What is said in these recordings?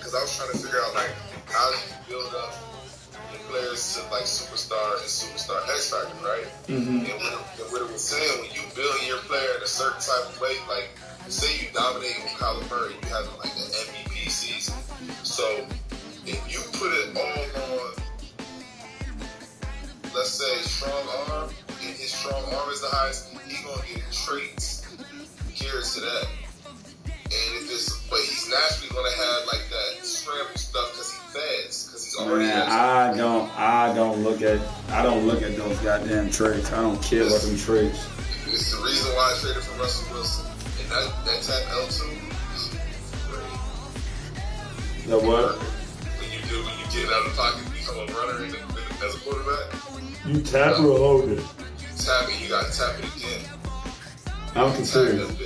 because I was trying to figure out like how do you build up your players to like superstar and superstar X Factor, right? And what it was saying, when you build your player in a certain type of way, like say you dominate with Kyler Murray, you have like an MVP season. So if you put it all on, let's say, strong arm, and his strong arm is the highest, he's gonna get traits geared to that. And if it's, but he's naturally gonna have like that scramble stuff because he's fast, because he's already. Man, I don't look at those goddamn traits. I don't care about them traits. It's the reason why I traded for Russell Wilson. And that tap L2. The what? When you get out of the pocket, you become a runner as a quarterback. You tap or hold it? You tap it, you gotta tap it again. I'm confused.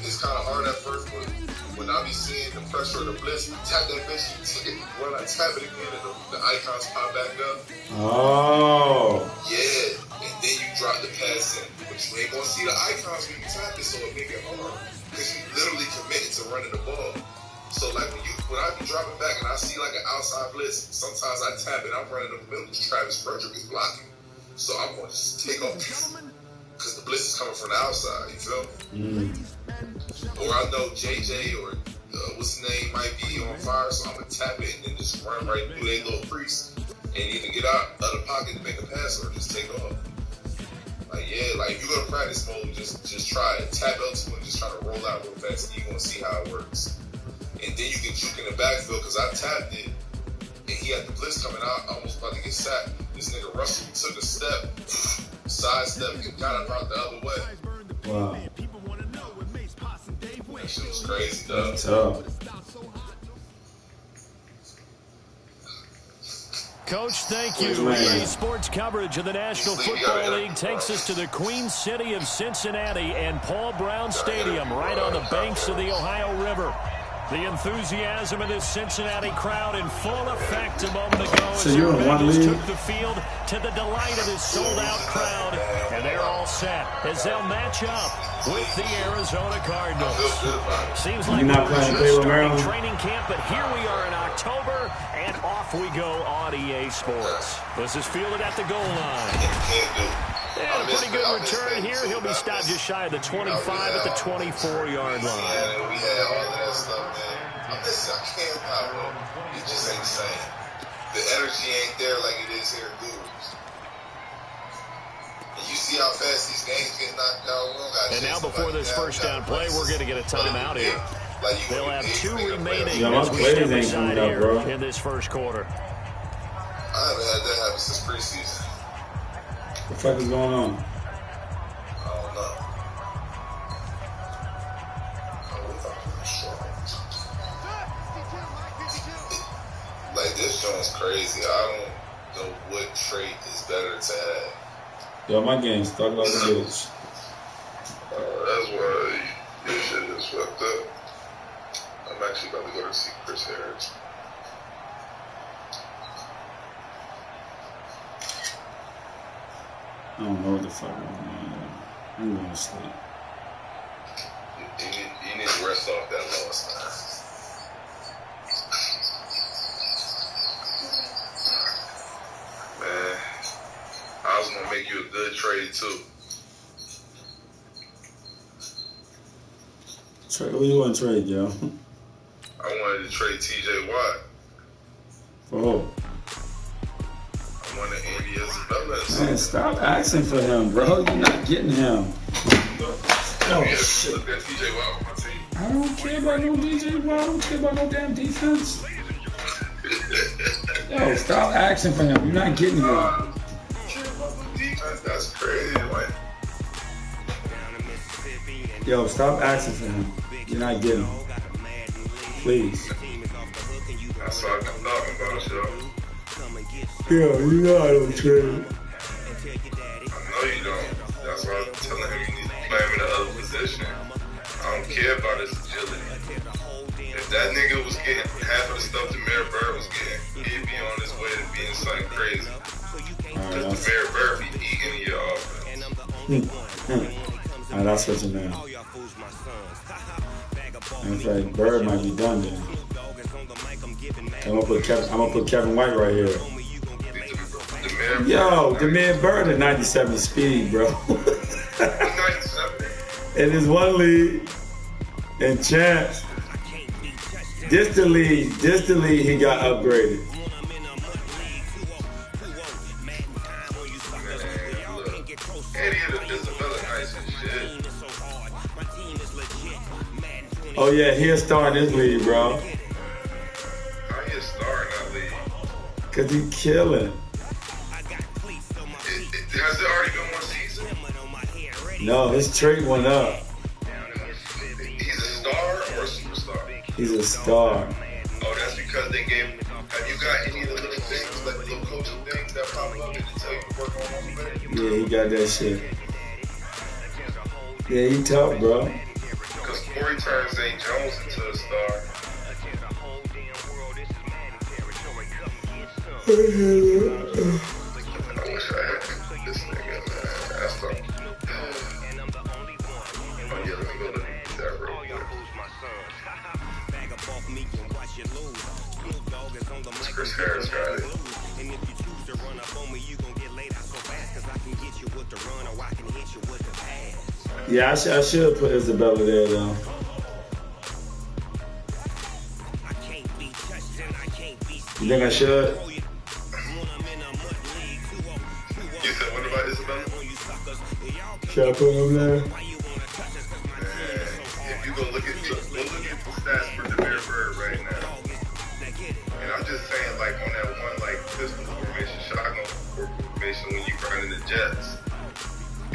It's kind of hard at first, but when I be seeing the pressure of the blitz, tap that bitch, you take it, when I tap it again, and the icons pop back up. Oh. Yeah, and then you drop the pass in, but you ain't gonna see the icons when you tap it, so it make it hard, because you literally committed to running the ball. So like when I be dropping back and I see like an outside blitz, sometimes I tap it, I'm running the middle because Travis Frederick is blocking. So I'm gonna just take off because the blitz is coming from the outside, you feel me? Or I know JJ or what's his name might be on fire, so I'm gonna tap it and then just run right through their little crease and either get out of the pocket to make a pass or just take off. Like yeah, like if you go to practice mode, just try it. Tap L2 and just try to roll out real fast and you're gonna see how it works. And then you can juke in the backfield because I tapped it and he had the blitz coming out, almost about to get sacked. This nigga Russell took a step, sidestep, and got him out the other way. Wow. That shit was crazy, though. That's tough. Coach, thank you. EA Sports coverage of the National Football League takes us to the Queen City of Cincinnati and Paul Brown Stadium right on the banks of the Ohio River. The enthusiasm of this Cincinnati crowd in full effect a moment ago as their Bengals took the field to the delight of this sold-out crowd. And they're all set as they'll match up with the Arizona Cardinals. Seems like we're just starting training camp, but here we are in October, and off we go on EA Sports. This is fielded at the goal line. And a pretty good return here. He'll be stopped just shy of the 25 at the 24-yard line. Yeah, we had all of that stuff, man. I can't power. It just ain't the same. The energy ain't there like it is here in Googles. And you see how fast these games get knocked out. And now before this first down play, we're going to get a timeout here. They'll have 2 remaining as we step aside here in this first quarter. I haven't had that happen since preseason. What the fuck is going on? I don't know. Like, this joint's crazy. I don't know what trait is better to have. Yo, my game's stuck like a bitch. That's why your shit is fucked up. I'm actually about to go to see Chris Harris. I don't know what the fuck going on. I'm going to sleep. You need to rest off that loss, man. Man, I was going to make you a good trade, too. Who you want to trade, yo? I wanted to trade TJ Watt. For who? I wanted Andy Isabella. Man, stop asking for him, bro. You're not getting him. Oh, shit. Look at TJ Watt on my team. I don't care about no DJ Watt. I don't care about no damn defense. Yo, stop asking for him. You're not getting him. Defense, that's crazy. Like, yo, stop asking for him. You're not getting him. Please. that's what I'm talking about, yo. Yo, you know I don't trade. I know you don't. That's why I'm telling him you need to play him in the other position. I don't care about his agility. If that nigga was getting half of the stuff Demir Bird was getting, he'd be on his way to being something crazy. Because Demir Bird be eating your offense. Alright, I'll switch him now. In fact, Bird might be done then. I'm gonna put Kevin White right here. Yo, the man Bird at 97 speed, bro. In his one league in champs. This the league he got upgraded. Oh yeah, he'll start in this league, bro. How he a star in that league? Cause he killing. Has it already been one season? No, his trade went up. He's a star or a superstar? He's a star. Oh, that's because they gave. Have you got any of the little things, like little coaching things that pop up and tell you to work on one thing? Yeah, he got that shit. Yeah, he tough, bro. Because Corey turned St. Jones into a star. I wish I had this nigga, man. That's the. Oh yeah, let me go to that real quick. Chris Harris got it. Yeah, I should put Isabella there though. You think I should? You said what about Isabella? Should I put him there? If you go look at the stats for Demir Bird right now, and I'm just saying, like on that one, like pistol formation, shotgun formation, when you run in the Jets,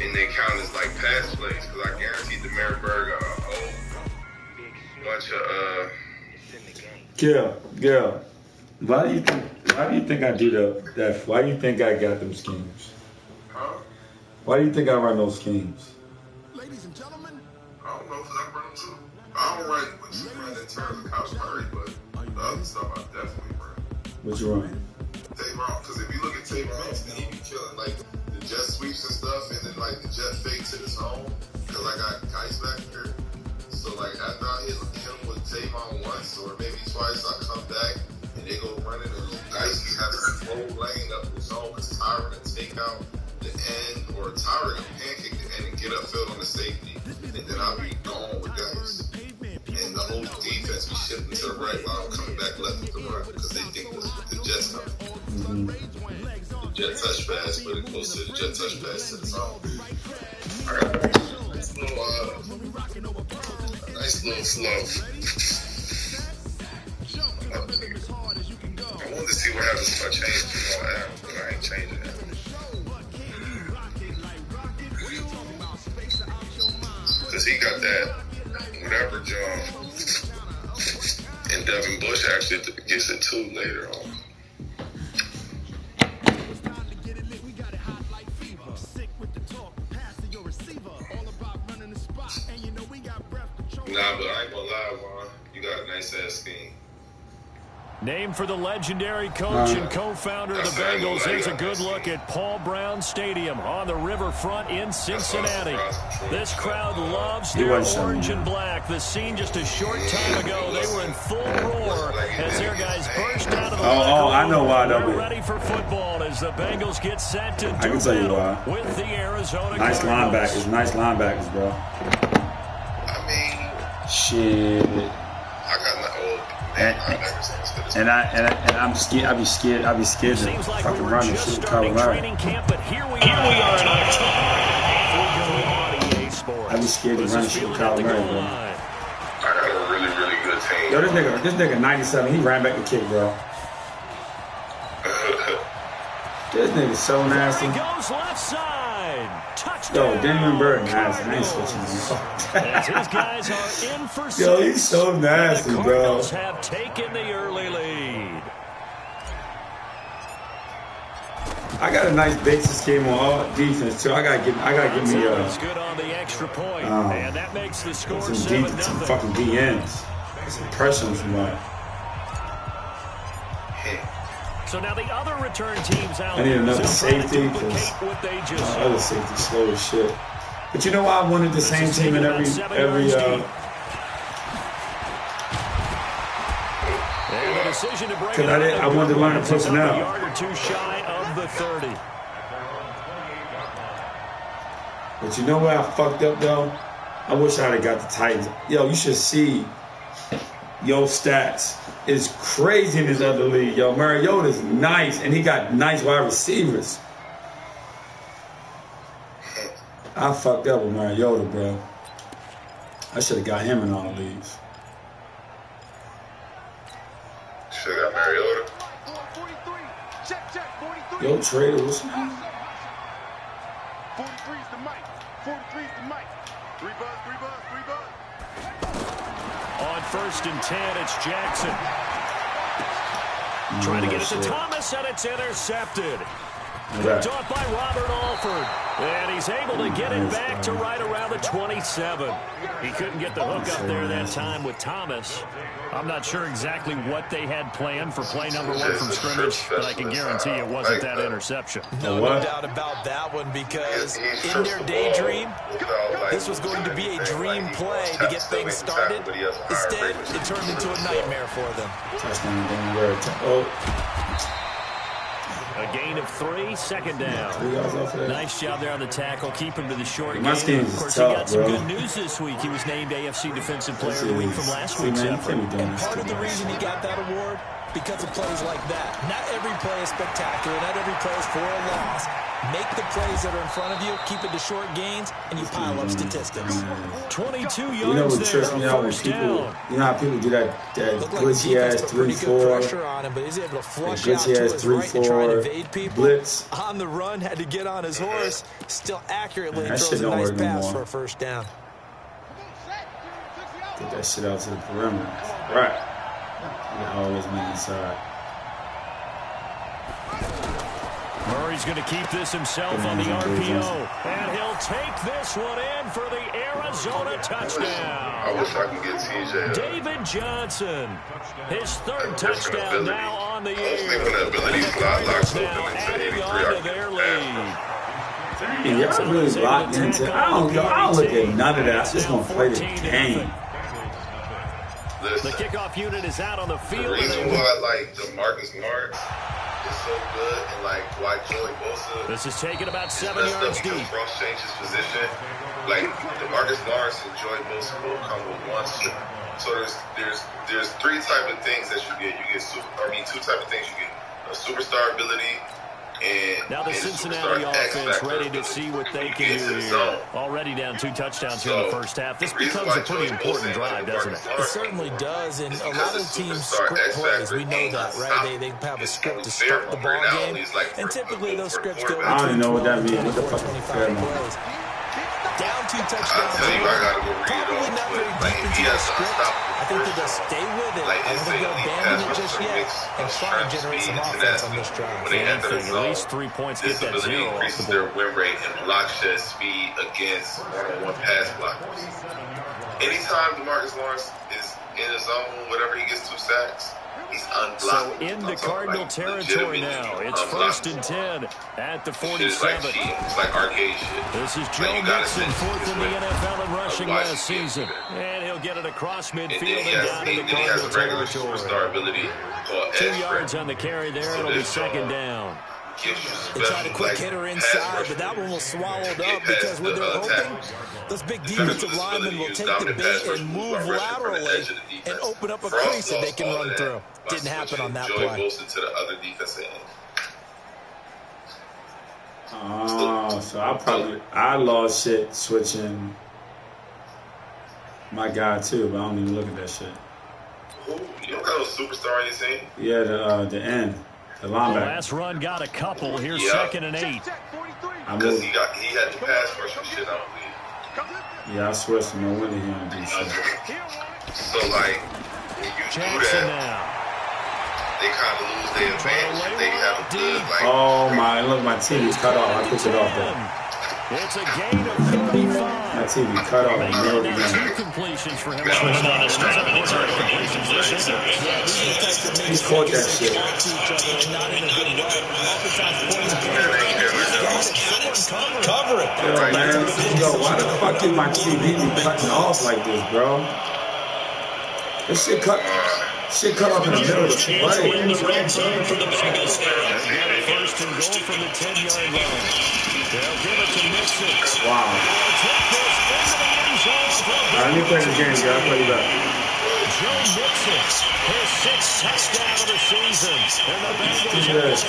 and they count as like pass plays, because I guarantee Demir Bird got a whole bunch of Girl. Why do you think I do that? Why do you think I got them schemes? Huh? Why do you think I run those schemes? Ladies and gentlemen, I don't know if I run them too. I don't run what you run in terms of Couch Murray, but the other stuff I definitely run. What you run? Tavon, because if you look at Tavon, he be killing like the jet sweeps and stuff, and then like the jet fakes in his home, because I got Geist back here. So like after I hit him with Tavon once or maybe twice, I come back and they go running, and Geist just has a slow lane up the zone because Tyron will take out the end, or Tyron will pancake the end and get upfield on the safety, and then I'll be gone with Geist. And the whole defense be shifting to the right while I'm coming back left with the run because they think the Jets coming. The Jet touch pass, but it goes to the Jet touch pass to the zone. I got a nice little flow. I wanted to see what happens if I change the app, but I ain't changing it. Because he got that whatever John, and Devin Bush actually gets it too later on. Nah, but I ain't gonna lie, Juan. You got a nice ass scheme. Named for the legendary coach and co-founder of the Bengals, here's a good look at Paul Brown Stadium on the riverfront in Cincinnati. This crowd loves their orange and black. The scene just a short time ago, they were in full roar as their guys burst out of the I know why they're ready for football as the Bengals get set to do I can tell you why. with the Arizona Nice Cardinals. linebackers, bro. I mean, shit. I got my old and I'm scared. I'd be scared to fucking run and shoot Colorado. Camp, but here we are in October. I'd be scared to run and shoot Colorado, bro. I got a really, really good team. Yo, this nigga 97, he ran back the kick, bro. This nigga so nasty. He goes left side. Touchdown. Yo, Damon Bird nasty. I ain't switching him. As his guys are in for six. Yo, he's so nasty, the bro. Cardinals have taken the early lead. I got a nice basic scheme on all defense too. I gotta give me It's good on the extra point, and that makes the score 7-0. Some fucking DNs. Some pressure on somebody. So now the other return teams out. I need another safety because what they just other safety slow as shit. But you know why I wanted the same team in every And the decision to break Because I wanted to learn the personnel. A yard or two shy of the 30. But you know where I fucked up, though? I wish I had got the Titans. Yo, you should see your stats. It's crazy in this other league. Yo, Mariota's nice, and he got nice wide receivers. I fucked up with Mariota, bro. I should have got him in all the leagues. Should have got Mariota. Yo, Trader, what's up? 43's the mic. 43's the mic. 3 buzz. On 1st and 10, it's Jackson. Trying to get it to Thomas, and it's intercepted. Picked off by Robert Alford. And he's able to get it back to right around the 27. He couldn't get the hook up there that time with Thomas. I'm not sure exactly what they had planned for play number 1 from scrimmage, but I can guarantee it wasn't that interception. No doubt about that one, because in their daydream, this was going to be a dream play to get things started. Instead, it turned into a nightmare for them. A gain of 3, second down. Nice job there on the tackle. Keep him to the short game. Of course, he got some good news this week. He was named AFC Defensive Player of the Week from last week's effort. And part of the reason he got that award, because of plays like that. Not every play is spectacular. Not every play is for a loss. Make the plays that are in front of you, keep it to short gains, and you pile up statistics. 22 yards. You know what trips me out when people, you know how people do that glitchy ass 3-4, glitchy ass 3-4 blitz on the run, had to get on his horse, still accurately throws a nice pass for a first down. Get that shit out to the perimeter. Right. You always make inside. Murray's going to keep this himself on the RPO. And he'll take this one in for the Arizona touchdown. I wish I could get TJ. David Johnson. His 3rd touchdown now on the year. Now adding on to their lead. Dang, y'all really locked into it. I don't look at none of that. I just want to play the game. The kickoff unit is out on the field. The reason why, like, DeMarcus Lawrence is so good, and like why Joey Bosa. This is taken about 7 yards deep. Frost changed his position. Like DeMarcus Lawrence and Joey Bosa will come with one. So there's 3 type of things that you get. You get 2 type of things. You get a superstar ability. And now the Cincinnati offense ready to see what they can do here. Already down 2 touchdowns here in the first half. This becomes a pretty important drive, doesn't it? It certainly does, and a lot of teams script plays. We know that, right? They have a script to start the ball game, and typically those scripts go I don't even know what that means. What the fuck? 25 plays. Down 2 touchdowns. Probably not very deep into the script. I think they'll just stay with it. I don't think they'll abandon it just yet and try and generate some offense on this drive. At least 3 points get that 0 off the their board. win rate and block shed speed against one-on-one pass blockers. Anytime DeMarcus Lawrence is in his zone, whenever he gets 2 sacks, he's unblocked. So into Cardinal territory now. It's 1st and 10 at the 47. It's like arcade shit. This is Joe Mixon, 4th in the NFL in rushing last season. And he'll get it across midfield and down into Cardinal territory. Superstar ability called 2 yards on the carry there. It'll be 2nd down. They tried a quick hitter inside, but that one was swallowed up because when they're hoping, those big defensive linemen will take the bait and move laterally and open up a crease that they can run through. Didn't happen on that play. To the other defensive end. Oh, so I lost shit switching my guy too, but I don't even look at that shit. Who? You don't got no superstar on your team? Yeah, the end. The linebacker. The last run got a couple. Here's 2nd and 8. Because he had the pass rush and shit on me. Yeah, I switched to no winning here on DC. So, like, when you do that, they kind of lose their advantage. They have a good, like... Oh, my TV's cut off. I took it off there. It's a gain of 35. My TV cut off. Now 2 completions for him. He's caught that shit. Cover it. Yo, man. Yo, why the fuck did my TV be cutting off like this, bro? This shit cut. Shit cut off in the middle of the play. They'll get a first and goal from the 10-yard line. They'll give it to Mixon. Wow. Let me play this game, guys. I'll play you back. Joe Mixon, his 6th touchdown of the season. And the Bengals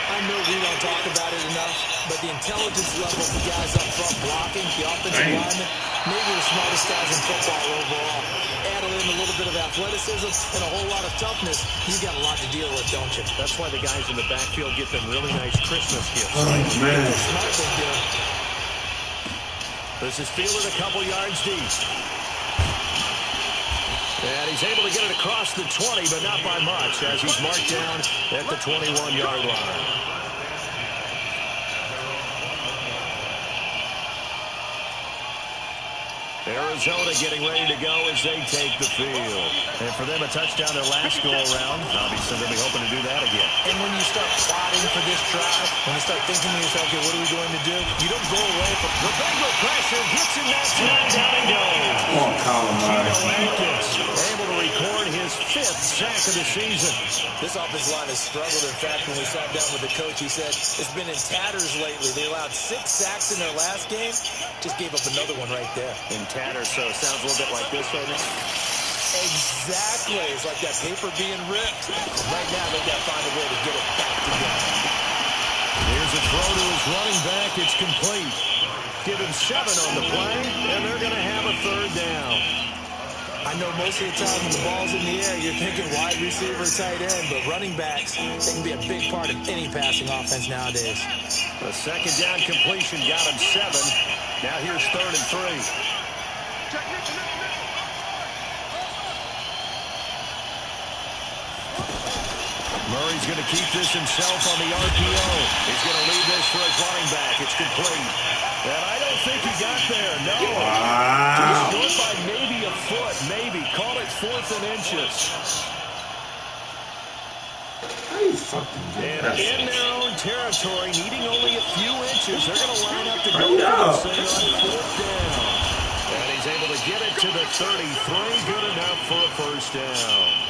I know we don't talk about it enough, but the intelligence level of the guys up front blocking, the offensive linemen, maybe the smartest guys in football overall. Add in a little bit of athleticism and a whole lot of toughness, you got a lot to deal with, don't you? That's why the guys in the backfield get them really nice Christmas gifts. Oh, man. Smart they do. This is fielded a couple yards deep. And he's able to get it across the 20, but not by much, as he's marked down at the 21-yard line. Arizona getting ready to go as they take the field. And for them, a touchdown their last go-around. Obviously, they'll be hoping to do that again. And when you start plotting for this drive, when you start thinking to yourself, okay, what are we going to do? You don't go away from the Bengal pressure. Gets in that time, down and goes. Come on, Colin Atkins able to record his 5th sack of the season. This offensive line has struggled. In fact, when we sat down with the coach, he said it's been in tatters lately. They allowed 6 sacks in their last game. Just gave up another one right there. In tatters, so it sounds a little bit like this right now. Exactly. It's like that paper being ripped. Right now, they got to find a way to get it back together. Here's a throw to his running back. It's complete. Give him 7 on the play, and they're going to have a 3rd down. I know most of the time when the ball's in the air, you're thinking wide receiver, tight end, but running backs, they can be a big part of any passing offense nowadays. A 2nd down completion got him 7. Now here's 3rd and 3. Murray's going to keep this himself on the RPO. He's going to leave this for his running back. It's complete. And I don't think he got there. No. Wow. He's short by maybe a foot. Maybe. Call it 4th and inches. How you fucking get that? In their own territory, needing only a few inches, they're going to line up to go for this thing on 4th down. And he's able to get it to the 33. Good enough for a 1st down.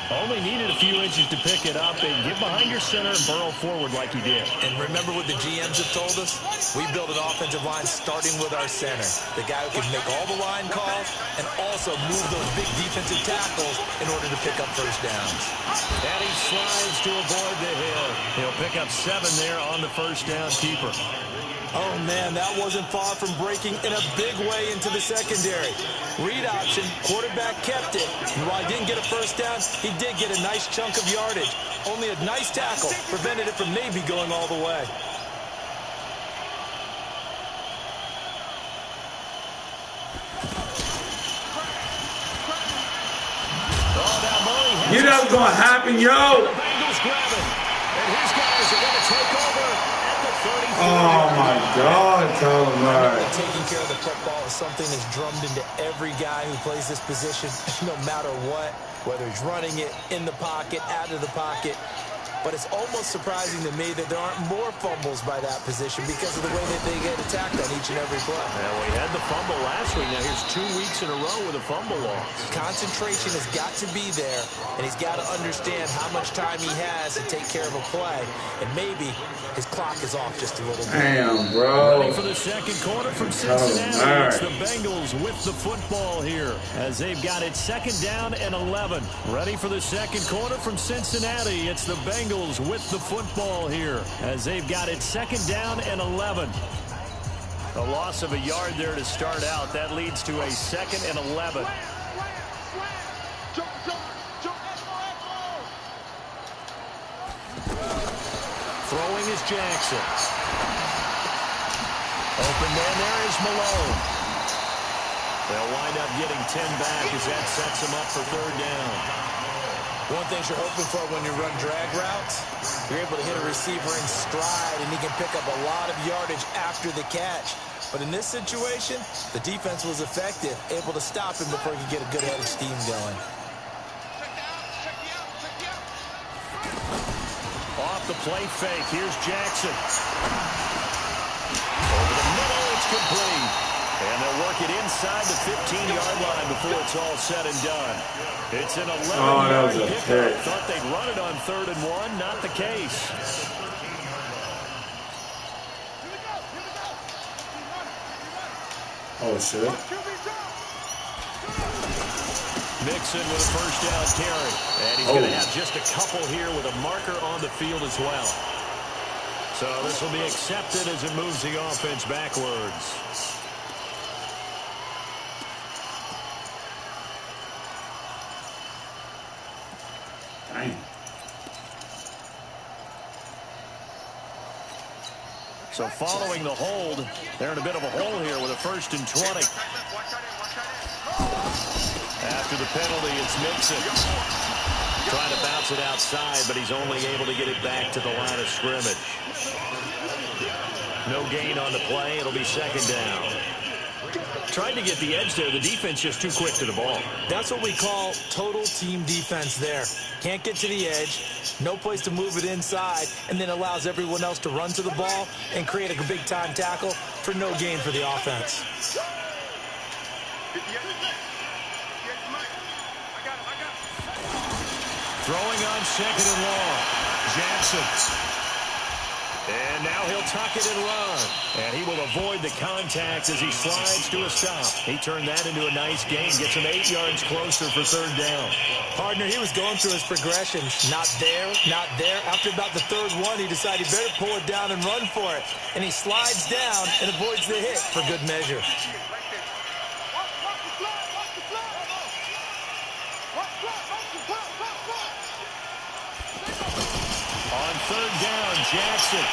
Only needed a few inches to pick it up and get behind your center and burrow forward like he did. And remember what the GMs have told us? We build an offensive line starting with our center. The guy who can make all the line calls and also move those big defensive tackles in order to pick up 1st downs. And he slides to avoid the hit. He'll pick up 7 there on the 1st down keeper. Oh, man, that wasn't far from breaking in a big way into the secondary. Read option, quarterback kept it. And while he didn't get a 1st down, he did get a nice chunk of yardage. Only a nice tackle prevented it from maybe going all the way. You know what's going to happen, yo. The Bengals grab it. And his guys are going to take over at the 34. Oh, my God, Colin Murray. Taking care of the football is something that's drummed into every guy who plays this position, no matter what, whether he's running it, in the pocket, out of the pocket. But it's almost surprising to me that there aren't more fumbles by that position because of the way that they get attacked on each and every play. Well, we had the fumble last week. Now here's 2 weeks in a row with a fumble loss. Concentration has got to be there, and he's got to understand how much time he has to take care of a play. And maybe his clock is off just a little bit. Damn, bro. Ready for the 2nd quarter from Cincinnati. It's the Bengals with the football here as they've got it 2nd down and 11. Ready for the 2nd quarter from Cincinnati. It's the Bengals with the football here as they've got it 2nd down and 11. A loss of a yard there to start out. That leads to a 2nd and 11. Throwing is Jackson. Open man there is Malone. They'll wind up getting 10 back as that sets them up for 3rd down. One thing you're hoping for when you run drag routes, you're able to hit a receiver in stride, and he can pick up a lot of yardage after the catch. But in this situation, the defense was effective, able to stop him before he could get a good head of steam going. Off the play fake, here's Jackson. Over the middle, it's complete. And they'll work it inside the 15-yard line before it's all said and done. It's an 11-yard pickup. Thought they'd run it on 3rd and 1. Not the case. Oh, shit. Mixon with a first down carry. And he's going to have just a couple here with a marker on the field as well. So this will be accepted as it moves the offense backwards. Dang. So following the hold, they're in a bit of a hole here with a 1st and 20. After the penalty, it's Mixon. Trying to bounce it outside, but he's only able to get it back to the line of scrimmage. No gain on the play. It'll be 2nd down. Tried to get the edge there. The defense just too quick to the ball. That's what we call total team defense there. Can't get to the edge, no place to move it inside, and then allows everyone else to run to the ball and create a big-time tackle for no gain for the offense. Throwing on 2nd and long. Jackson. And now he'll tuck it and run. And he will avoid the contact as he slides to a stop. He turned that into a nice gain. Gets him 8 yards closer for 3rd down. Partner, he was going through his progression. Not there, not there. After about the 3rd one, he decided he better pull it down and run for it. And he slides down and avoids the hit for good measure. On 3rd down, Jackson.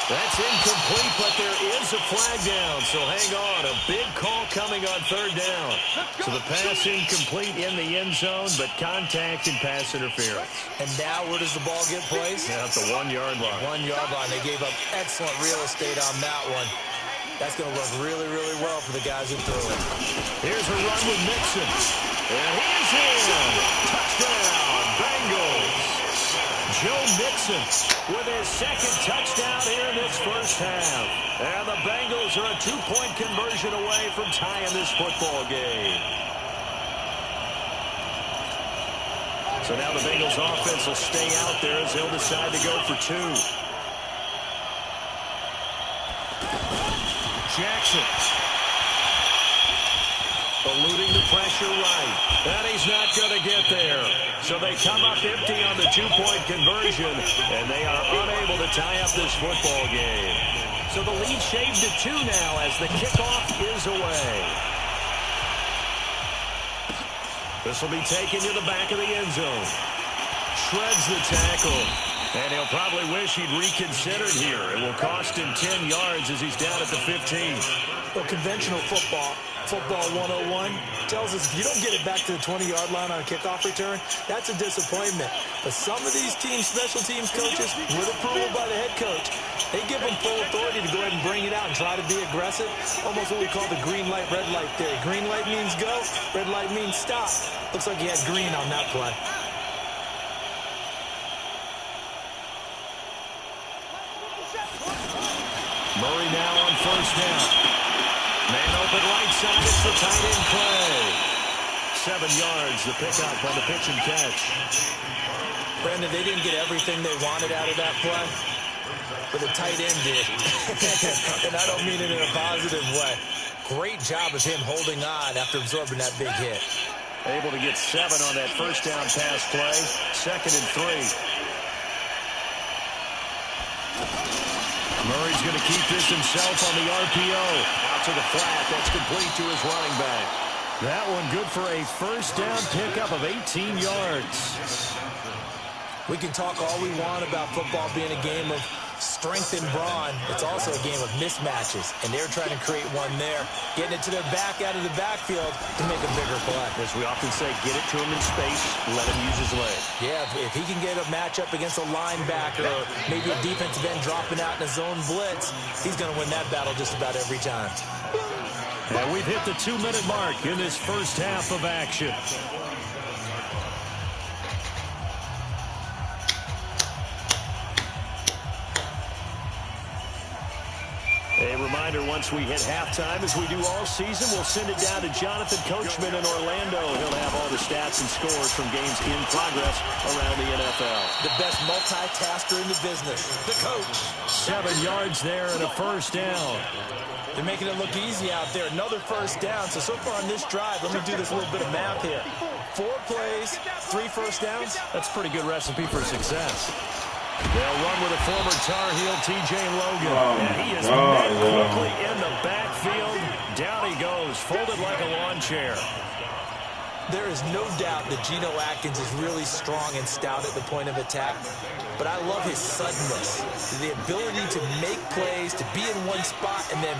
That's incomplete, but there is a flag down, so hang on. A big call coming on 3rd down. So the pass incomplete in the end zone, but contact and pass interference. And now where does the ball get placed? At the 1-yard line. 1-yard line. They gave up excellent real estate on that one. That's going to work really, really well for the guys who threw it. Here's a run with Mixon. And he's in. Touchdown, Bengals. Joe Mixon with his 2nd touchdown here in this first half. And the Bengals are a 2-point conversion away from tying this football game. So now the Bengals offense will stay out there as they'll decide to go for 2. Jackson. Eluding the pressure right. And he's not going to get there. So they come up empty on the 2-point conversion, and they are unable to tie up this football game. So the lead shaved to 2 now as the kickoff is away. This will be taken to the back of the end zone. Shreds the tackle. And he'll probably wish he'd reconsidered here. It will cost him 10 yards as he's down at the 15. Well, conventional football 101, tells us if you don't get it back to the 20-yard line on a kickoff return, that's a disappointment. But some of these teams, special teams coaches, with approval by the head coach, they give them full authority to go ahead and bring it out and try to be aggressive. Almost what we call the green light, red light theory. Green light means go, red light means stop. Looks like he had green on that play. Murray now on 1st down. Man open right side, it's the tight end play. 7 yards, the pickup on the pitch and catch. Brandon, they didn't get everything they wanted out of that play, but the tight end did. And I don't mean it in a positive way. Great job of him holding on after absorbing that big hit. Able to get 7 on that 1st down pass play. 2nd and 3. Murray's going to keep this himself on the RPO. Out to the flat. That's complete to his running back. That one good for a 1st down pickup of 18 yards. We can talk all we want about football being a game of strength and brawn. It's also a game of mismatches, and they're trying to create one there, getting it to their back out of the backfield to make a bigger play. As we often say, get it to him in space, let him use his leg. Yeah, if he can get a matchup against a linebacker or maybe a defensive end dropping out in a zone blitz, he's going to win that battle just about every time. And we've hit the 2-minute mark in this first half of action. A reminder, once we hit halftime, as we do all season, we'll send it down to Jonathan Coachman in Orlando. He'll have all the stats and scores from games in progress around the NFL. The best multitasker in the business, the coach. 7 yards there and a first down. They're making it look easy out there. Another first down. So far on this drive, let me do this little bit of math here. 4 plays, 3 first downs. That's a pretty good recipe for success. They'll run with a former Tar Heel, T.J. Logan. And he is met quickly in the backfield. Down he goes, folded like a lawn chair. There is no doubt that Geno Atkins is really strong and stout at the point of attack. But I love his suddenness, the ability to make plays, to be in one spot, and then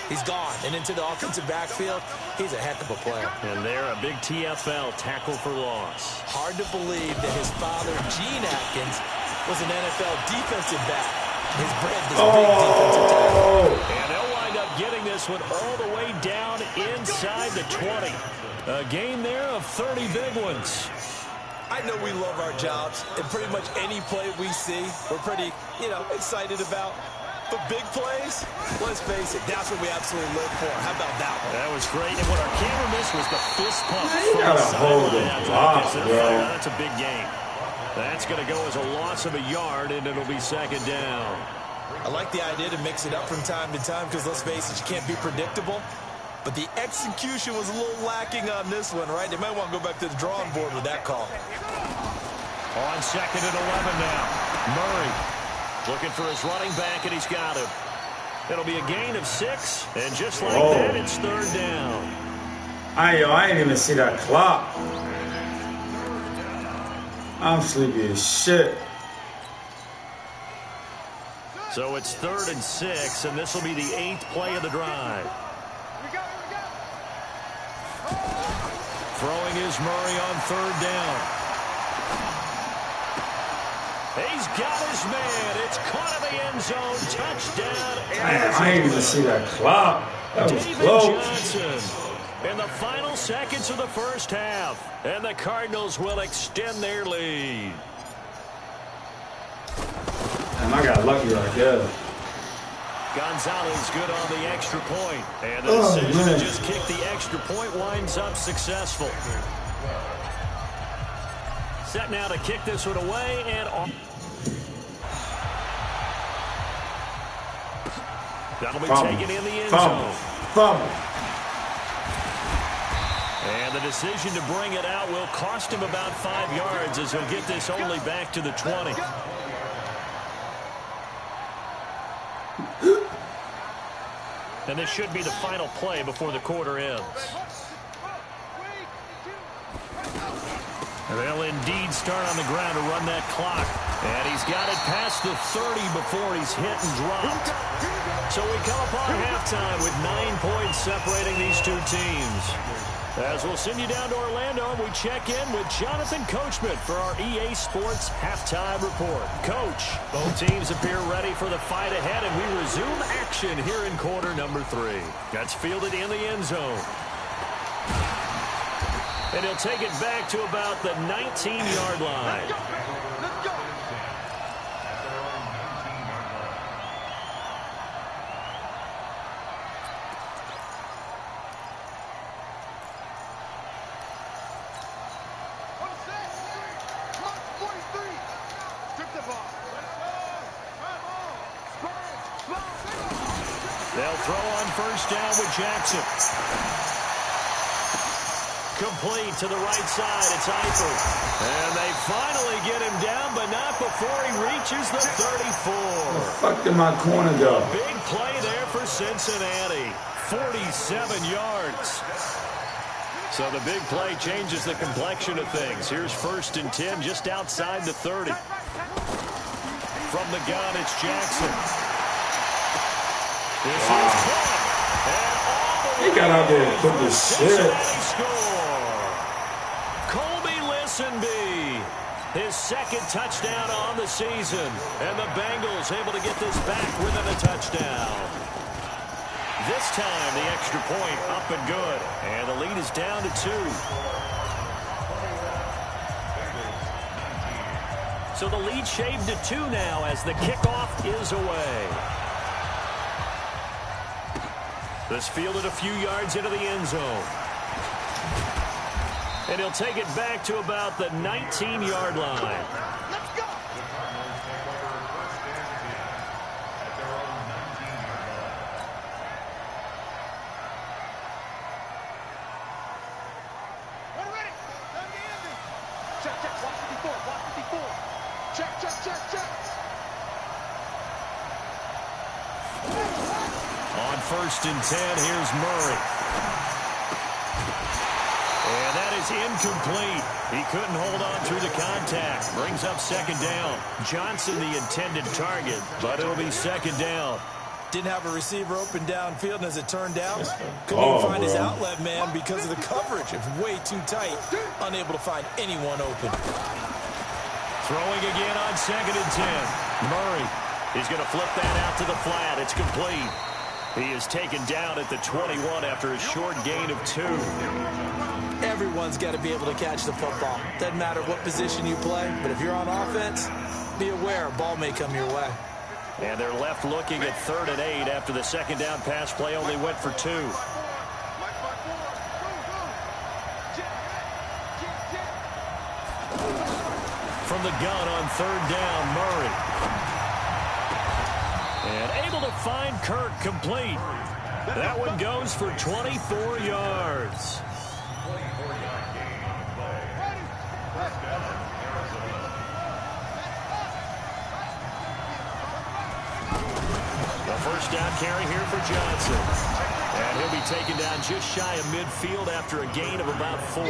he's gone. And into the offensive backfield, he's a heck of a player. And they're a big TFL, tackle for loss. Hard to believe that his father, Gene Atkins, was an NFL defensive back. His bred this big defensive tackle. And they'll wind up getting this one all the way down inside the 20. A gain there of 30 big ones. I know we love our jobs, and pretty much any play we see, we're pretty, excited about. But big plays, let's face it, that's what we absolutely live for. How about that one? That was great. And what our camera missed was the fist pump. You gotta hold the block, bro. That's a big gain. That's going to go as a loss of a yard, and it'll be second down. I like the idea to mix it up from time to time because, let's face it, you can't be predictable. But the execution was a little lacking on this one, right? They might want to go back to the drawing board with that call. On 2nd and 11 now. Murray looking for his running back, and he's got him. It'll be a gain of 6, and just like that, it's 3rd down. I didn't even see that clock. I'm sleepy as shit. So it's 3rd and 6, and this will be the 8th play of the drive. Throwing is Murray on 3rd down. He's got his man. It's caught in the end zone. Touchdown. I didn't even see that clock. That was David close. Johnson in the final seconds of the first half. And the Cardinals will extend their lead. And I got lucky right there. Gonzalez good on the extra point. And the decision to just kick the extra point winds up successful. Set now to kick this one away and off. That'll be taken in the end zone. And the decision to bring it out will cost him about 5 yards as he'll get this only back to the 20. And this should be the final play before the quarter ends. And they'll indeed start on the ground to run that clock. And he's got it past the 30 before he's hit and dropped. So we come upon halftime with 9 points separating these two teams. As we'll send you down to Orlando, and we check in with Jonathan Coachman for our EA Sports Halftime Report. Coach, both teams appear ready for the fight ahead, and we resume action here in quarter number 3. That's fielded in the end zone. And he'll take it back to about the 19-yard line. Let's go. They'll throw on first down with Jackson. Complete to the right side. It's Eifert. And they finally get him down, but not before he reaches the 34. Where the fuck did my corner go? Big play there for Cincinnati. 47 yards. So the big play changes the complexion of things. Here's 1st and 10 just outside the 30. From the gun, it's Jackson. This is caught. And all the way He got out there and put this shit. Score. Colby Listenby. His 2nd touchdown on the season. And the Bengals able to get this back within a touchdown. This time, the extra point up and good. And the lead is down to 2. So the lead shaved to 2 now as the kickoff is away. This fielded a few yards into the end zone. And he'll take it back to about the 19-yard line. On 1st and 10, here's Murray. And that is incomplete. He couldn't hold on through the contact. Brings up 2nd down. Johnson the intended target, but it'll be 2nd down. Didn't have a receiver open downfield, and as it turned out, couldn't even find his outlet man because of the coverage. It's way too tight. Unable to find anyone open. Throwing again on 2nd and 10. Murray. He's going to flip that out to the flat. It's complete. He is taken down at the 21 after a short gain of 2. Everyone's got to be able to catch the football. Doesn't matter what position you play, but if you're on offense, be aware a ball may come your way. And they're left looking at 3rd and 8 after the 2nd down pass play only went for 2. From the gun on 3rd down, Murray. And able to find Kirk complete. That one goes for 24 yards. The 1st down carry here for Johnson. And he'll be taken down just shy of midfield after a gain of about 4.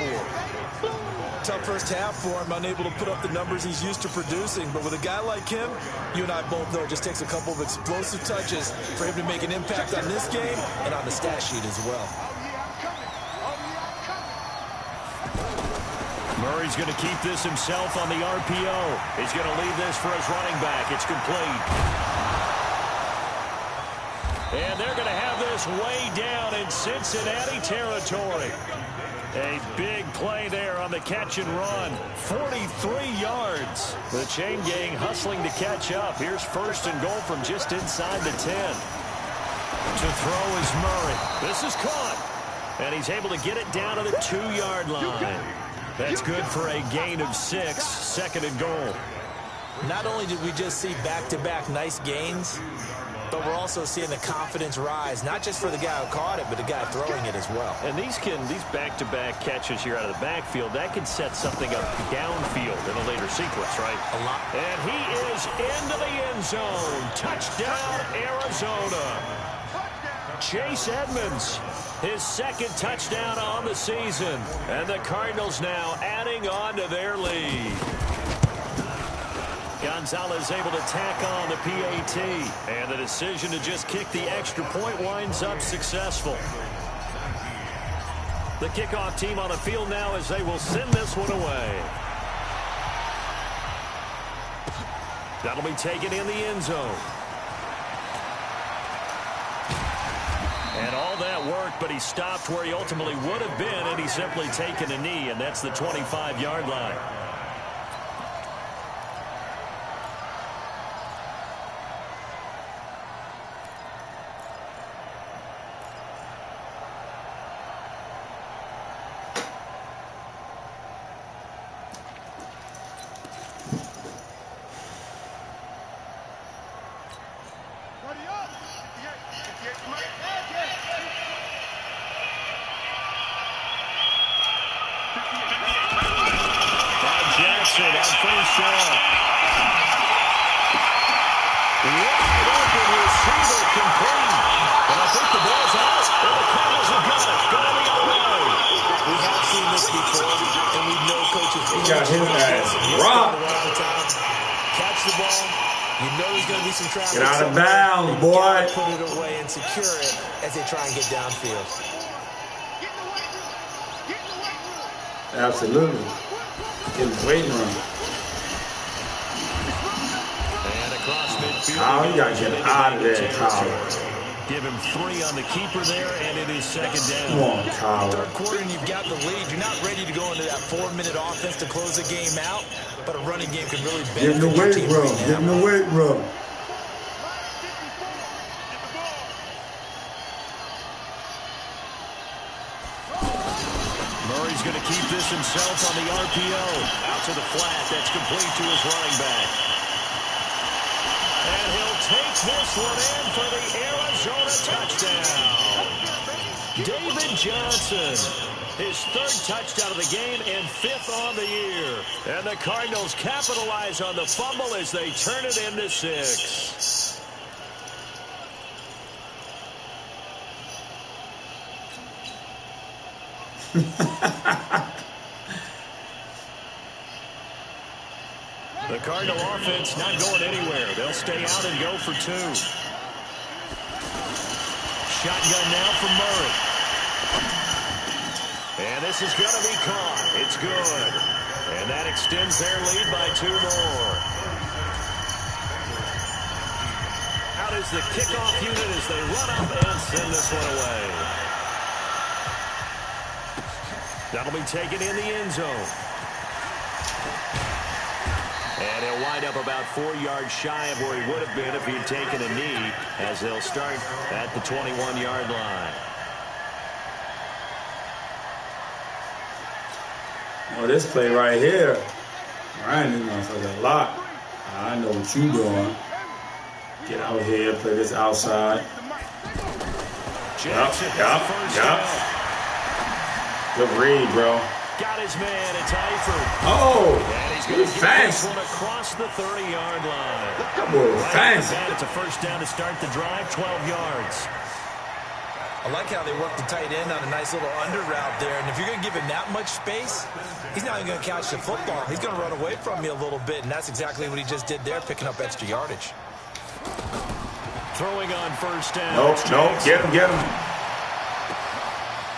Tough first half for him, unable to put up the numbers he's used to producing. But with a guy like him, you and I both know it just takes a couple of explosive touches for him to make an impact on this game and on the stat sheet as well. Murray's going to keep this himself on the RPO. He's going to leave this for his running back. It's complete. And they're going to have this way down in Cincinnati territory. A big play there on the catch and run. 43 yards. The chain gang hustling to catch up. Here's 1st and goal from just inside the 10. To throw is Murray. This is caught. And he's able to get it down to the 2-yard line. That's good for a gain of 6. 2nd and goal. Not only did we just see back-to-back nice gains, but we're also seeing the confidence rise, not just for the guy who caught it, but the guy throwing it as well. And these back-to-back catches here out of the backfield, that can set something up downfield in a later sequence, right? A lot. And he is into the end zone. Touchdown, Arizona. Chase Edmonds, his 2nd touchdown on the season. And the Cardinals now adding on to their lead. Gonzalez able to tack on the PAT. And the decision to just kick the extra point winds up successful. The kickoff team on the field now as they will send this one away. That'll be taken in the end zone. And all that work, but he stopped where he ultimately would have been, and he's simply taken a knee, and that's the 25-yard line. Jackson on 1st down. Wide open receiver complete. And I think the ball's out. And the Cardinals have got it. Going the other way. We have seen this before, and we know coaches. He got his ass rocked. Catch the ball. You know there's going to be some traffic. Get out of bounds, boy. Put it away and secure it as they try and get downfield. Absolutely. In the waiting room. And across midfield. Oh, you got to get out of there, Kyle. Give him 3 on the keeper there, and it is 2nd down. Come on, Kyle. Third quarter, and you've got the lead. You're not ready to go into that 4-minute offense to close the game out, but a running game can really benefit Get in the weight room. Get in the weight room. he's going to keep this himself on the RPO. Out to the flat. That's complete to his running back. And he'll take this one in for the Arizona touchdown. David Johnson, his 3rd touchdown of the game and 5th on the year. And the Cardinals capitalize on the fumble as they turn it into 6. The Cardinal offense not going anywhere. They'll stay out and go for 2. Shotgun now for Murray. And this is going to be caught. It's good. And that extends their lead by 2 more. Out is the kickoff unit as they run up and send this one away. That'll be taken in the end zone. And he'll wind up about 4 yards shy of where he would have been if he'd taken a knee, as they'll start at the 21-yard line. Oh, this play right here. Ryan this motherfucker a lot. I know what you doing. Get out here, play this outside. Yup. Good read, bro. Got his man. It's Eifert. Oh, and he's going to get this one across the 30-yard line. That boy was fast. It's a first down to start the drive, 12 yards. I like how they work the tight end on a nice little under route there. And if you're going to give him that much space, he's not even going to catch the football. He's going to run away from you a little bit, and that's exactly what he just did there, picking up extra yardage. Throwing on first down. Nope. Get him.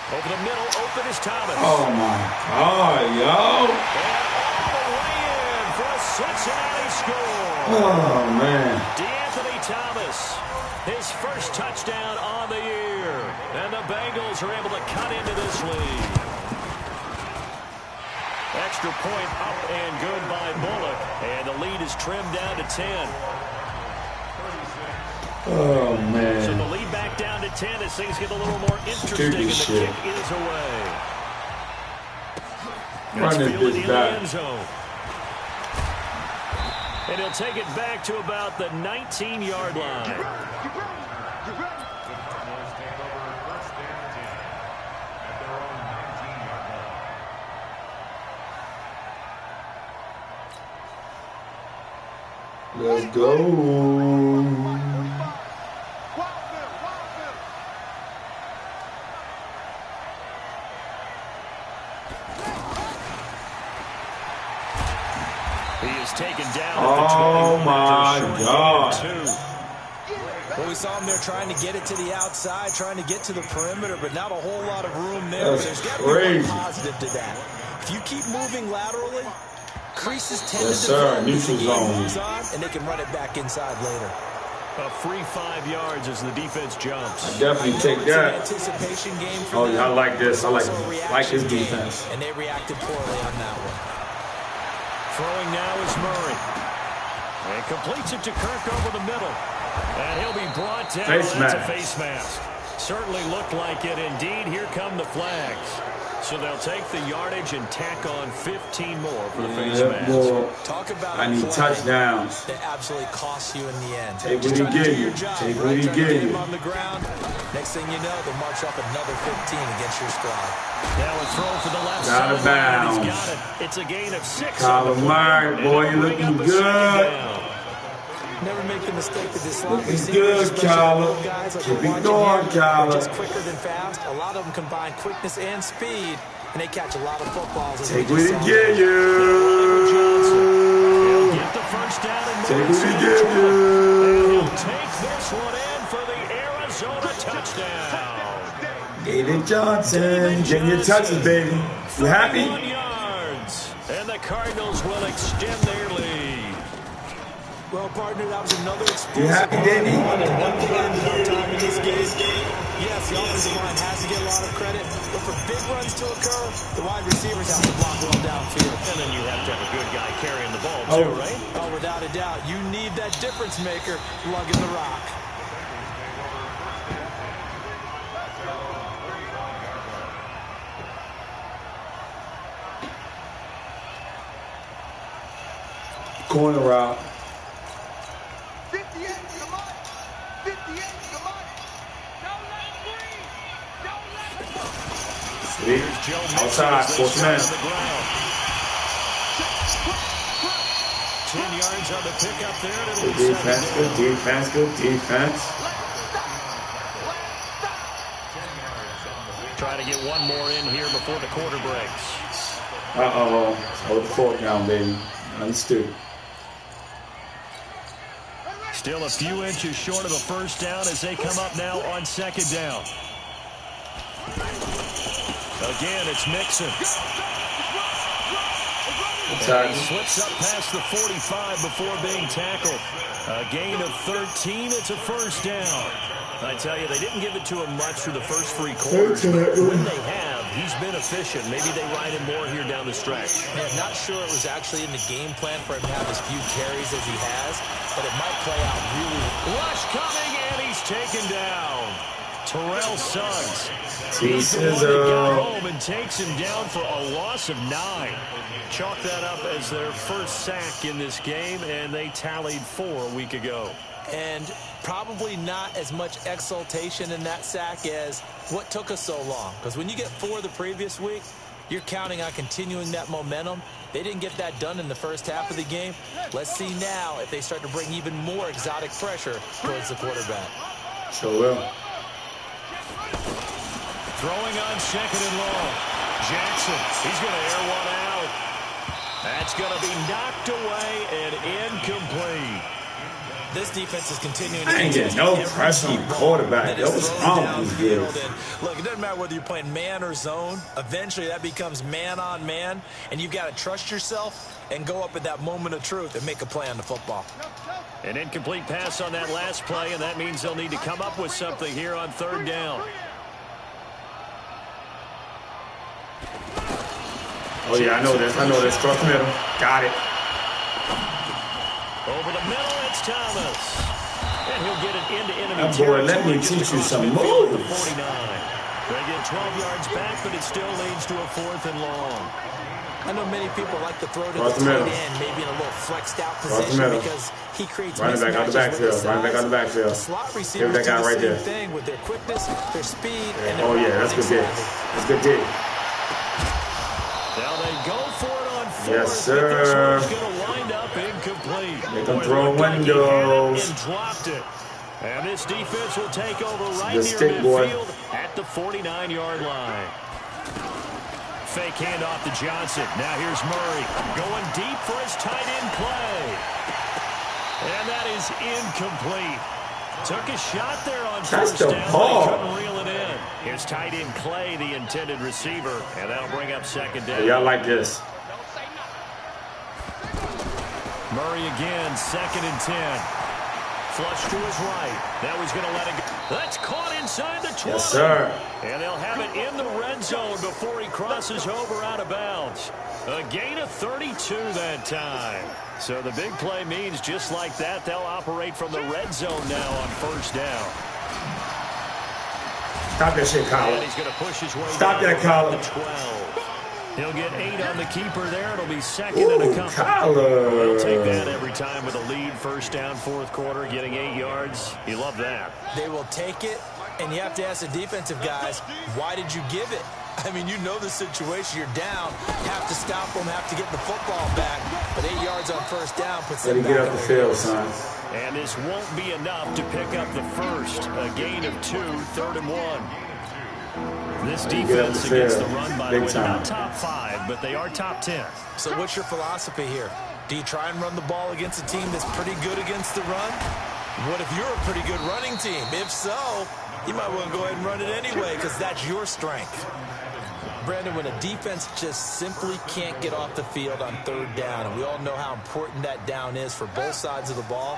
Over the middle, open is Thomas. Oh, my God, yo. And all the way in for a Cincinnati score. Oh, man. DeAnthony Thomas, his first touchdown on the year. And the Bengals are able to cut into this lead. Extra point up and good by Bullock. And the lead is trimmed down to 10. Oh, man. So the lead back down to 10 as things get a little more interesting. And the kick is away. Run this bitch back. End zone. And he'll take it back to about the 19-yard line. Let's go. Taken down oh my God. Well, we saw him there trying to get it to the outside, trying to get to the perimeter, but not a whole lot of room there. That's There's got to crazy. be one positive to that. If you keep moving laterally, creases tend yes, to develop neutral zone. and they can run it back inside later. A free 5 yards as the defense jumps. I definitely take that. Anticipation game for oh, yeah, I like this. I like his defense. And they reacted poorly on that one. Throwing now is Murray. And completes it to Kirk over the middle. And he'll be brought down. That's a face mask. Certainly looked like it. Indeed, here come the flags. So they'll take the yardage and tack on 15 more for the face mask. Talk about I need touchdowns. That absolutely costs you in the end. Take what he give you. Take what he give you. On the ground. Next thing you know, they'll march up another 15 against your squad. Now a throw for the left side. Out of bounds. He's got it. It's a gain of 6. Kyler Murray, boy, you looking good. Never make the mistake that this looking good, Kyler. Keep it going, Kyler. Just quicker than fast. A lot of them combine quickness and speed, and they catch a lot of footballs. Take what he give you. He'll get the first down and take what he give you. And he'll take this one in for the Arizona touchdown. David Johnson, getting your touches, baby. You happy? 41 yards, and the Cardinals will extend their lead. Well, partner, that was another explosive. You happy, Davey? One time in this game. Yes, the offensive line has to get a lot of credit, but for big runs to occur, the wide receivers have to block well downfield. And then you have to have a good guy carrying the ball, too, right? Oh, without a doubt. You need that difference maker lugging the rock. corner route. 58, come on. 58, come on. Don't let him breathe. Don't let him Sweet. Outside. Fourth man. 10 yards on the pickup there. Good defense. Good defense. Good defense. Trying to get one more in here before the quarter breaks. Uh-oh. Hold the fork down, baby. Understood. Still a few inches short of a first down as they come up now on second down. Again, it's Mixon. And he slips up past the 45 before being tackled. A gain of 13. It's a first down. I tell you, they didn't give it to him much through the first 3 quarters, but when they have, he's been efficient. Maybe they ride him more here down the stretch. Yeah, not sure it was actually in the game plan for him to have as few carries as he has, but it might play out really well. Rush coming, and he's taken down. Terrell Suggs. He's the one that got home and takes him down for a loss of 9. Chalk that up as their first sack in this game, and they tallied 4 a week ago. And probably not as much exultation in that sack as what took us so long. Because when you get 4 the previous week, you're counting on continuing that momentum. They didn't get that done in the first half of the game. Let's see now if they start to bring even more exotic pressure towards the quarterback. Sure will. Throwing on second and long. Jackson, he's going to air one out. That's going to be knocked away and incomplete. This defense is continuing to I ain't getting no pressure on quarterback. That was wrong with this. Look, it doesn't matter whether you're playing man or zone. Eventually, that becomes man on man, and you've got to trust yourself and go up at that moment of truth and make a play on the football. An incomplete pass on that last play, and that means they'll need to come up with something here on third down. Oh, yeah, I know this. I know this. Cross the middle. Got it. Over the middle, it's Thomas. And he'll get it into enemy that boy, let me teach you some moves. They get 12 yards back, but it still leads to a 4th and long. I know many people like to throw to the tight end, maybe in a little flexed out position because he creates running back out the backfield. Running back out the backfield. Slot receivers do that guy right there. Thing with their quickness, their speed, and oh yeah, that's good dig. That's good dig. Now they go for it on 4th. Yes, sir. This one's going to wind up incomplete. They can throw windows. And dropped it. And this defense will take over right near midfield at the 49-yard line. Fake handoff to Johnson. Now here's Murray going deep for his tight end play. And that is incomplete. Took a shot there on first down. They couldn't reel it in. Here's tight end Clay, the intended receiver, and that'll bring up second down. Y'all like this. Murray again, 2nd and 10. Flush to his right. Now he's going to let it go. That's caught inside the 20. Yes, sir. And they'll have it in the red zone before he crosses over out of bounds. A gain of 32 that time. So the big play means just like that, they'll operate from the red zone now on first down. Stop that shit, Colin. And he's going to push his way Stop that, Colin. 12. He'll get 8 on the keeper there. It'll be 2nd and a couple. Colin. He'll take that every time with a lead. First down, 4th quarter, getting 8 yards. You love that. They will take it, and you have to ask the defensive guys, why did you give it? I mean, you know the situation. You're down. Have to stop them, have to get the football back. But 8 yards on first down puts them back. Let him get up the field, son. And this won't be enough to pick up the first. A gain of 2, 3rd and 1. This defense against the run, by the way, they're not top 5, but they are top 10. So what's your philosophy here? Do you try and run the ball against a team that's pretty good against the run? What if you're a pretty good running team? If so, you might want to go ahead and run it anyway because that's your strength. Brandon, when a defense just simply can't get off the field on 3rd down, and we all know how important that down is for both sides of the ball,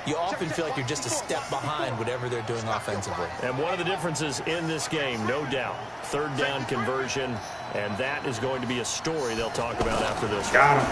you often feel like you're just a step behind whatever they're doing offensively. And one of the differences in this game, no doubt, 3rd down conversion, and that is going to be a story they'll talk about after this. Got him.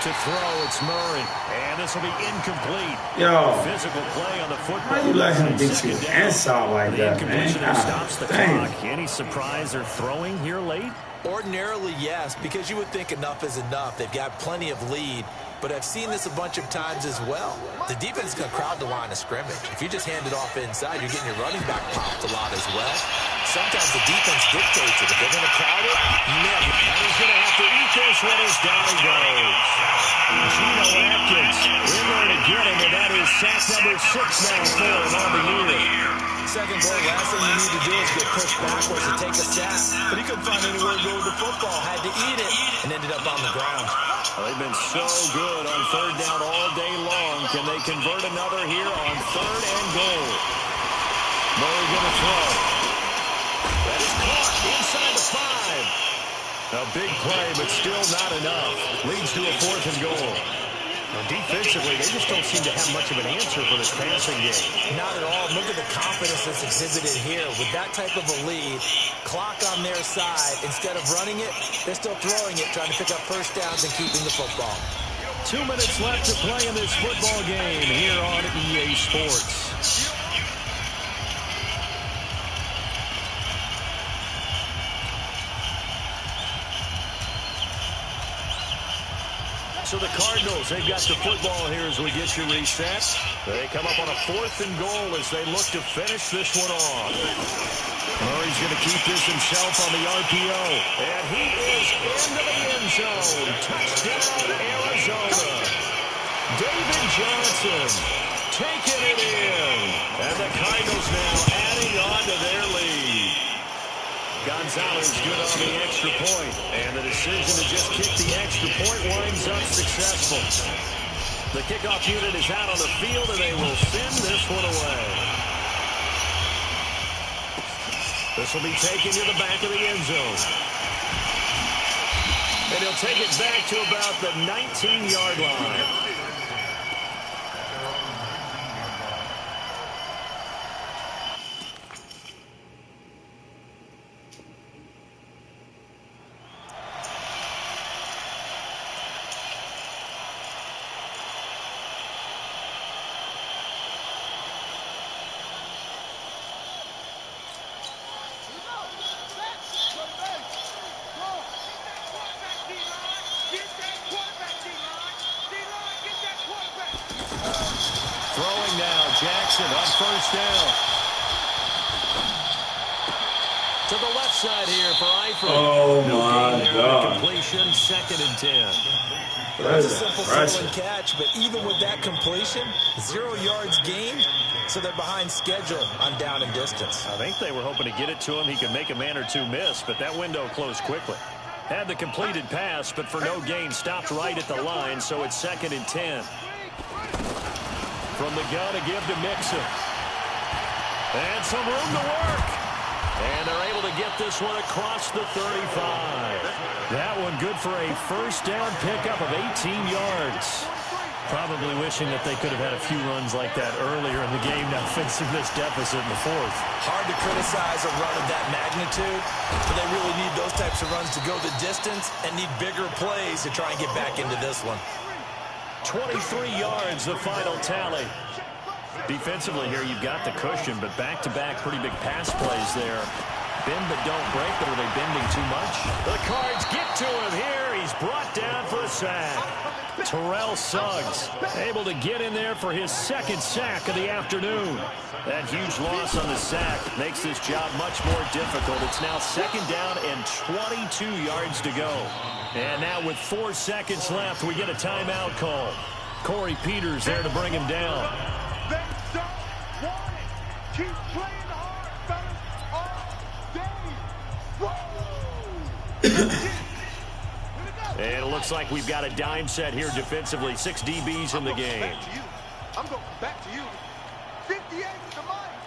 To throw, it's Murray, and this will be incomplete. Yo, physical play on the football. How you let him beat you inside like that, man? Stops the clock. Any surprise they're throwing here late? Ordinarily, yes, because you would think enough is enough. They've got plenty of lead. but I've seen this a bunch of times as well. The defense is going to crowd the line of scrimmage. If you just hand it off inside, you're getting your running back popped a lot as well. Sometimes the defense dictates it. If they're going to crowd it, you never. And he's going to have to eat this one as down he goes. Geno Atkins in there to get him, and that is sack number 6 now for him on the year. Second goal, last thing you need to do is get pushed backwards and take a sack. But he couldn't find anywhere to go with the football. Had to eat it and ended up on the ground. Well, they've been so good on third down all day long. Can they convert another here on 3rd and goal? Murray going to throw. That is caught inside the 5. A big play, but still not enough. Leads to a 4th and goal. Now, defensively, they just don't seem to have much of an answer for this passing game. Not at all. Look at the confidence that's exhibited here. With that type of a lead, clock on their side, instead of running it, they're still throwing it, trying to pick up first downs and keeping the football. 2 minutes left to play in this football game here on EA Sports. So the Cardinals, they've got the football here as we get you reset. They come up on a 4th and goal as they look to finish this one off. Murray's going to keep this himself on the RPO. And he is into the end zone. Touchdown, Arizona. David Johnson taking it in. And the Cardinals now adding on to their lead. Gonzalez good on the extra point, and the decision to just kick the extra point winds up successful. The kickoff unit is out on the field, and they will send this one away. This will be taken to the back of the end zone. And he'll take it back to about the 19-yard line. Throwing now, Jackson on first down. To the left side here for Eifert. Oh, my God. Completion, 2nd and 10. That's a simple throw and catch, but even with that completion, 0 yards gained, so they're behind schedule on down and distance. I think they were hoping to get it to him. He could make a man or two miss, but that window closed quickly. Had the completed pass, but for no gain, stopped right at the line, so it's 2nd and 10. From the gun to give to Mixon. And some room to work. And they're able to get this one across the 35. That one good for a first down pickup of 18 yards. Probably wishing that they could have had a few runs like that earlier in the game, now facing this deficit in the 4th. Hard to criticize a run of that magnitude, but they really need those types of runs to go the distance and need bigger plays to try and get back into this one. 23 yards, the final tally. Defensively here, you've got the cushion, but back-to-back pretty big pass plays there. Bend but don't break, but are they bending too much? The Cards get to him here. He's brought down for a sack. Terrell Suggs able to get in there for his 2nd sack of the afternoon. That huge loss on the sack makes this job much more difficult. It's now 2nd down and 22 yards to go. And now with 4 seconds left, we get a timeout call. Corey Peters there to bring him down. They don't want it. Keep playing hard, fellas, all day. And it looks like we've got a dime set here defensively. 6 DBs in the game. I'm going back to you. 58 is the money.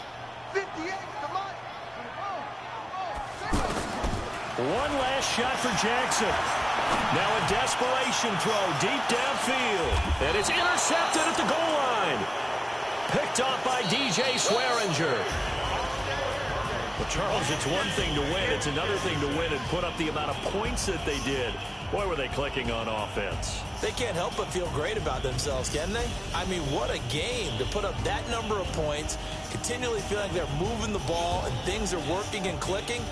58 is the money. One last shot for Jackson. Now a desperation throw deep downfield. And it's intercepted at the goal line. Picked off by DJ Swearinger. Well, Charles, it's one thing to win. It's another thing to win and put up the amount of points that they did. Boy, were they clicking on offense. They can't help but feel great about themselves, can they? I mean, what a game to put up that number of points, continually feel like they're moving the ball and things are working and clicking.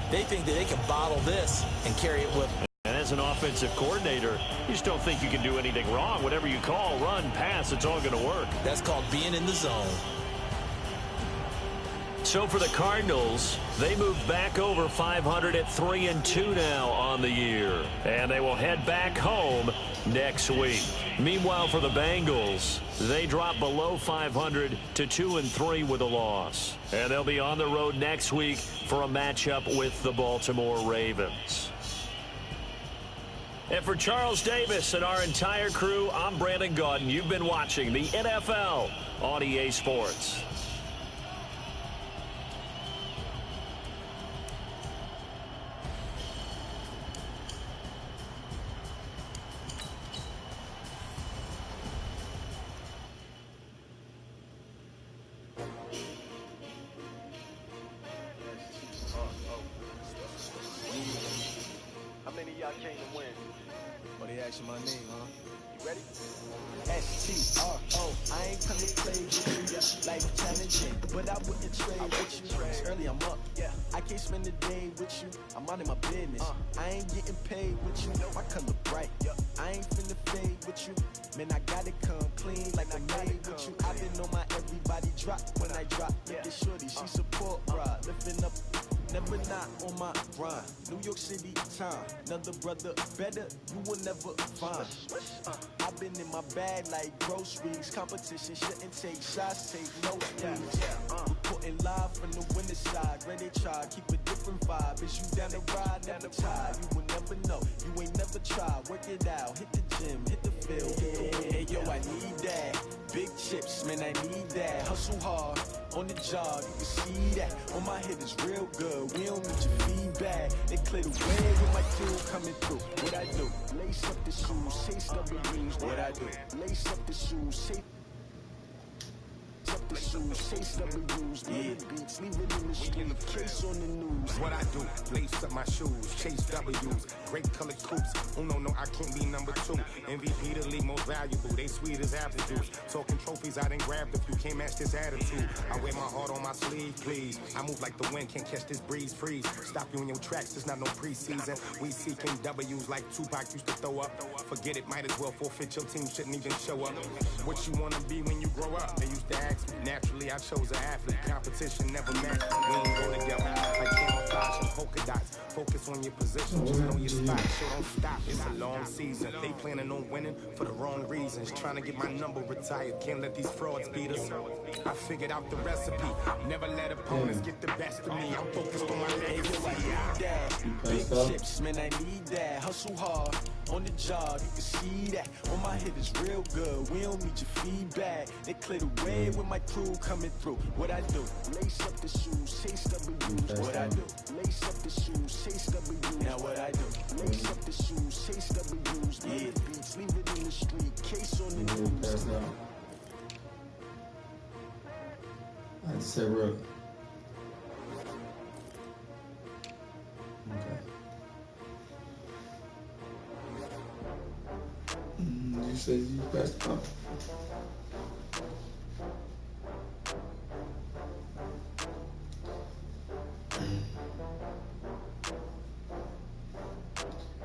They think that they can bottle this and carry it with them. And as as an offensive coordinator, you just don't think you can do anything wrong. Whatever you call, run, pass, it's all going to work. That's called being in the zone. So for the Cardinals, they move back over 500 at 3-2 now on the year. And they will head back home next week. Meanwhile, for the Bengals, they drop below 500 to 2-3 with a loss. And they'll be on the road next week for a matchup with the Baltimore Ravens. And for Charles Davis and our entire crew, I'm Brandon Gaudin. You've been watching the NFL on EA Sports. How many of y'all came to win? What they asking my name, huh? You ready? S-T-R-O. I ain't come to play with you, yeah. Life challenging, but I wouldn't trade with you. It's early, I'm up, yeah. I can't spend the day with you. I'm out of my business. I ain't getting paid with you. My color bright, yeah. I ain't finna fade with you. Man, I gotta come clean like I made with you. I've been on my everybody drop when I drop. Look at shorty, she support ride. Lifting up, never not on my grind. New York City time, another brother better, you will never find. I've been in my bag like groceries. Competition shouldn't take shots, take no squeeze. Reporting live from the winner side. Ready to try, keep a different vibe. Is you down the ride, never try. You will never know, you ain't never tried. Work it out, hit the gym, hit the field. Hey yo, I need that. Big chips, man, I need that. Hustle hard, on the job, you can see that. On my head is real good, we don't need your feedback. They clear the way with my crew coming through. What I do? Lace up the shoes, chase W's. What I do? Lace up the shoes, chase up the shoes, chase W's. Yeah, beats, leave it in the street, case on the news. What I do? Lace up my shoes, chase W's. Great colored coops. Oh no, I can't be number 2. MVP the league most valuable. They sweet as apple juice. Talking trophies, I done grabbed a few. Can't match this attitude. I wear my heart on my sleeve, please. I move like the wind, can't catch this breeze. Freeze. Stop you in your tracks. It's not no preseason. We seeking W's like Tupac used to throw up. Forget it, might as well forfeit. Your team shouldn't even show up. What you wanna be when you grow up? They used to ask me. Naturally, I chose an athlete. Competition never matched. We ain't go together. Like camouflage and polka dots. Focus on your position. Just know your spot. So don't stop. It's a long season. They planning on winning for the wrong reasons. Trying to get my number retired. Can't let these frauds beat us. I figured out the recipe. Never let opponents get the best of me. I'm focused on my legacy. Big chips, man, I need that. Hustle hard, on the job, you can see that. On my head is real good, we don't need your feedback. They clear the way with my crew coming through. What I do? Lace up the shoes, chase W's. What I do? Lace up the shoes, chase W's. Now what I do? Lace up the shoes, chase W's. Yeah, beats, leave it in the street, case on the news. I said, look. Okay. You said you pressed up.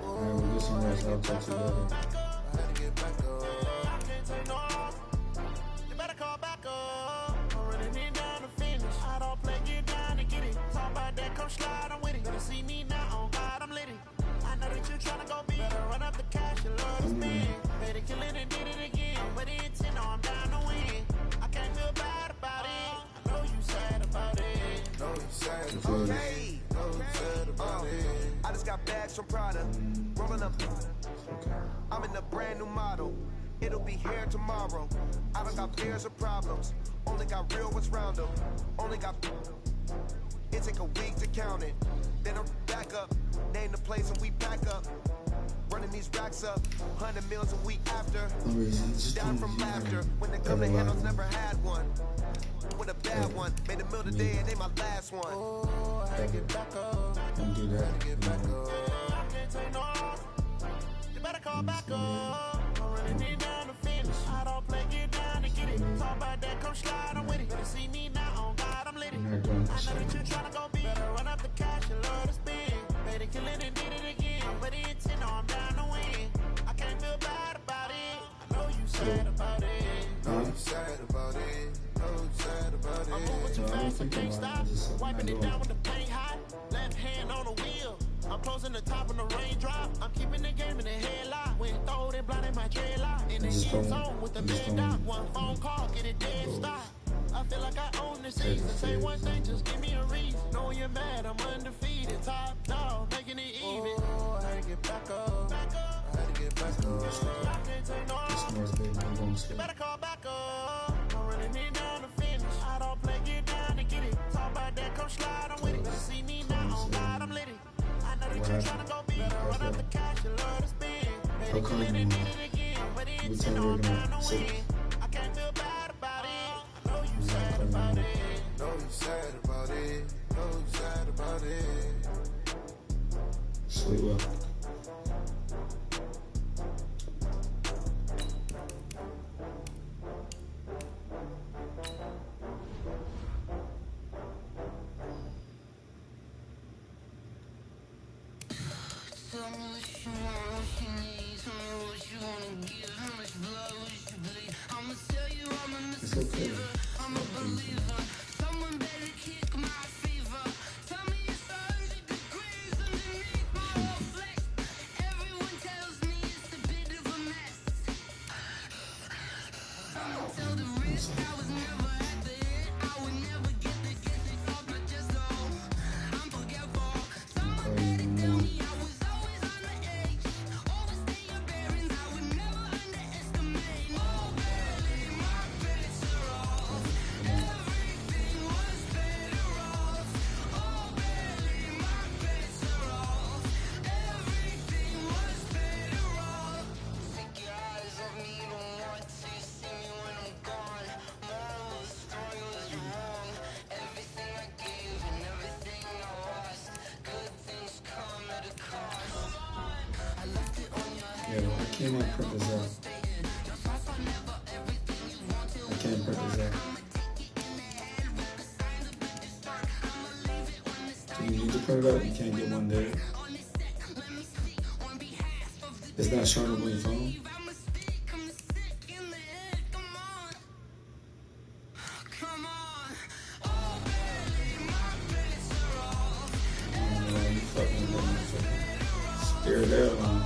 Alright, we'll get some rest. I'll talk to you later. Slide, I'm with it. Gonna see me now, on God, I'm lit it. I know that you're trying to go big. Better run up the cash, you love to spend. Better kill it and did it again. But the intent, no, I'm down to win. I can't feel bad about it. I know you sad about it. Know you sad about it. Know you sad about it. I just got bags from Prada. Rolling up. I'm in a brand new model. It'll be here tomorrow. I don't got fears or problems. Only got real what's round them. Only got... It take a week to count it. Then I'm back up. Name the place and we pack up. Running these racks up. 100 meals a week after. Down from laughter. When they come to handles, never had one. With a bad one. Made a meal today and they my last one. Oh, I had to get back up. Don't do that. I can't take no loss. You better call back up. I'm running it down to finish. I don't play, get down to get it. Talk about that, come slide, I'm with it. Better see me now, on God, I'm lit it. I know that you're trying to go big. Better run up the cash, you love to spend. Better kill it and did it again. But the intent, no, I'm down. sad about it. No, you sad about it. No, you sad about it. I'm moving too fast, I can't stop. Wiping it down with the paint hot. Left hand on the wheel. I'm closing the top on the raindrop. I'm keeping the game in the headlock. When throwed and blinded my dreadlock. In the end zone with the big dot. One phone call, get it dead stop. I feel like I own the season. Say one thing, just give me a reason. Know you're mad, I'm undefeated. Top dog, making it even. Oh, I had to get back up. I had to get back up. I can't take no. You better call back up. I'm running it down to finish. I don't play, get down to get it. Talk about that, come slide, I'm with it. See me now, oh God, I'm lit it. I know that you're trying to go big. Run up the cash, you love to spend. Maybe you lit it, did it again. But it's in on down to win. I can't feel bad about it. I know you sad about it. Know you sad about it. Know you sad about it. Sleep well. Tell me what you want, what you need. Tell me what you wanna give. How much blood would you bleed? I'ma tell you I'm a misbeliever. I'm a believer. Someone better kick my fever. Tell me it's 100 degrees underneath my whole flesh. Everyone tells me it's a bit of a mess. I'ma tell the risk I was never at the end. I would never get the off my chest though. I'm forgetful. Someone better tell me I was always on the edge. Overstay your bearings, I would never underestimate. Oh, barely, my bets are off. Everything was better off. Oh, barely, my bets are off. Everything was better off. Take your eyes off me, you don't want to see me when I'm gone. Moral of the story was wrong. Everything I gave and everything I lost. Good things come at a cost. I left it on your head. Yeah, I cannot print this out. I can't print this out. Do you need to print it out? You can't get one there. It's not showing up on your phone? Come on. Oh, barely, my bets are off. You fucking scared the hell on.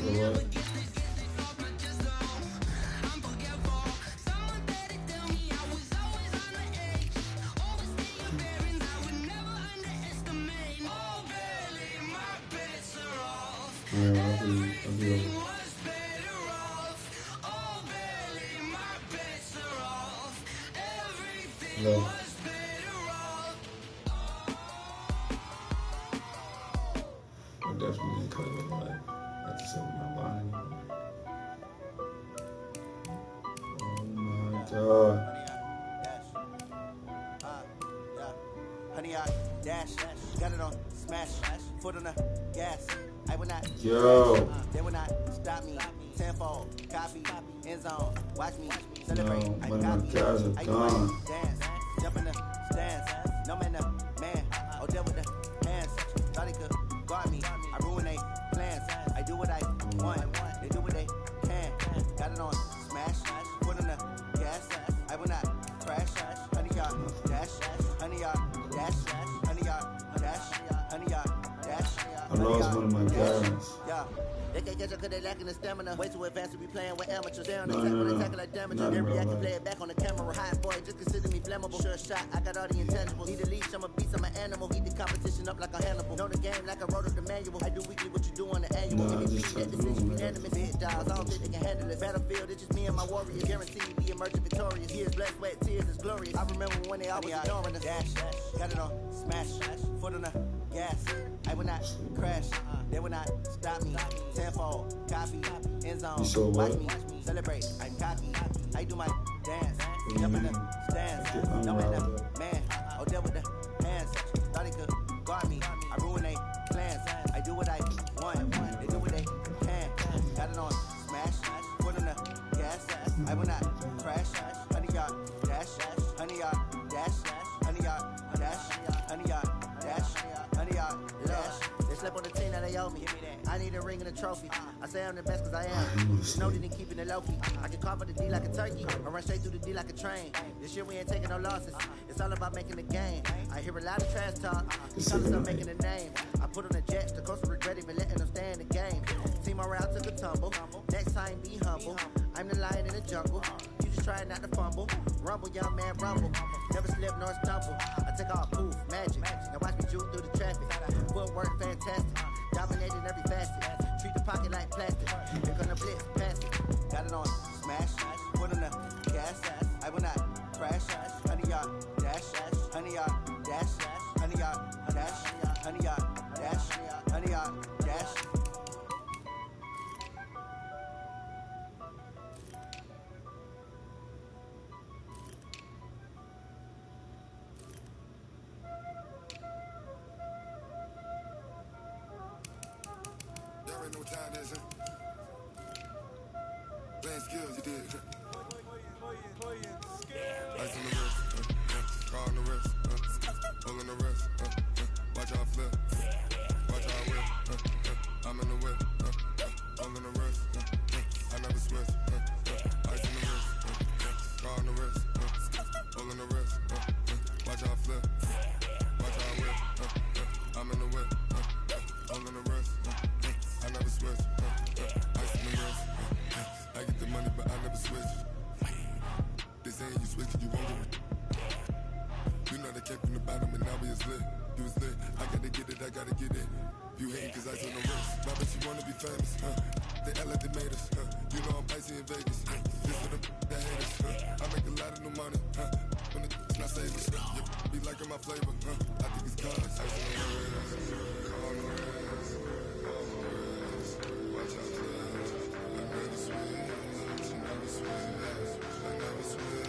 So what? Yeah, I'll be over. Hello. I definitely didn't cut it with like, like I said, with my body. Oh my God. Honey, I dash, got it on smash, foot on the gas. I will not. Yo. They will not stop me. Tenfold, copy, end zone. Watch me celebrate. No, I one of got my me. guys are I gone. dance, jump in the stands. No man, the man. Oh, deal with the hands. Thought he could guard me. I ruin they plans. I do what I want. They do what they can. Got it on smash, foot on the gas. I will not crash. Honey, y'all dash. Honey, y'all dash. Honey, y'all dash. Honey, y'all dash. I lost one of my guys. Yeah. They can't catch up cause they lacking the stamina. Way too advanced to be playing with amateurs. They on No, attack no, when no. they tackle like damage. Not in Every real react life. play it back on the camera. Hot boy, just consider me flammable. Sure shot, I got all the intangibles. Need a leash, I'm a beast, I'm an animal. Heat the competition up like a Hannibal. Know the game like I wrote up the manual. I do weekly what you do on the annual. No, I MVP, just that tried to decision move, man. unanimous. Hit dials, I don't think they can handle it. Battlefield, it's just me and my warriors. Guaranteed we emerging victorious. Years, blood, sweat, tears, it's glorious. I remember when they always ignoring us. Dash, got it on smash, foot on the gas. I will not crash. They will not stop me. Tenfold, copy, end zone. You saw what? Watch me celebrate. I'm cocky. I do my dance. What do Jump you in the mean? stands. Get No man, unraveled the up. man. Oh, deal with the hands. Thought he could guard me. I ruin they plans. I do what I want. They do what they can. Got it on smash. Foot on the gas. I will not crash. Honey, y'all dash. Honey, y'all dash. Honey, y'all dash. Honey, y'all dash. show me. I need a ring and a trophy. I say I'm the best cause I am. No need in keeping it low key. I can carve up the D like a turkey, or run straight through the D like a train. This year we ain't taking no losses. It's all about making the game. I hear a lot of trash talk. These fellas are making a name. I put on the jets, the coast regret even letting them stay in the game. Team around took a tumble. Next time be humble. I'm the lion in the jungle. You just try not to fumble. Rumble, young man, rumble. Never slip nor stumble. I take all poof, magic. Now watch me juke through the traffic. Footwork fantastic. Dominating every facet. Treat the pocket like plastic. Here come the blitz, pass it. Got it on smash. Put on the gas. I will not crash. 100 yard dash. 100 yard dash. 100 yard dash. 100 yard dash. 100 yard dash. Y'all ain't no time this, huh? Playing skills, you did. Ice on the wrist, car on the wrist, pull on the wrist, watch how I flip, watch how I whip, I'm in the whip, pull on the wrist, I never switch, ice on the wrist, car on the wrist, pull on the wrist, watch how I flip, watch how I whip, I'm in the whip, pull on the wrist, I never switch, ice on the wrist, I get the money but I never switch. They saying you switch, you won't do it. You know they came from the bottom and now we is lit. You was lit, I gotta get it, I gotta get it. You hating cause ice on the wrist. My bitch, you wanna be famous, They act like they made us, You know I'm icy in Vegas, This for the that hate us, I make a lot of new money, When the not savers, be liking my flavor, I think it's cause ice on the wrist, on the wrist, watch out, I never switch, I never switch.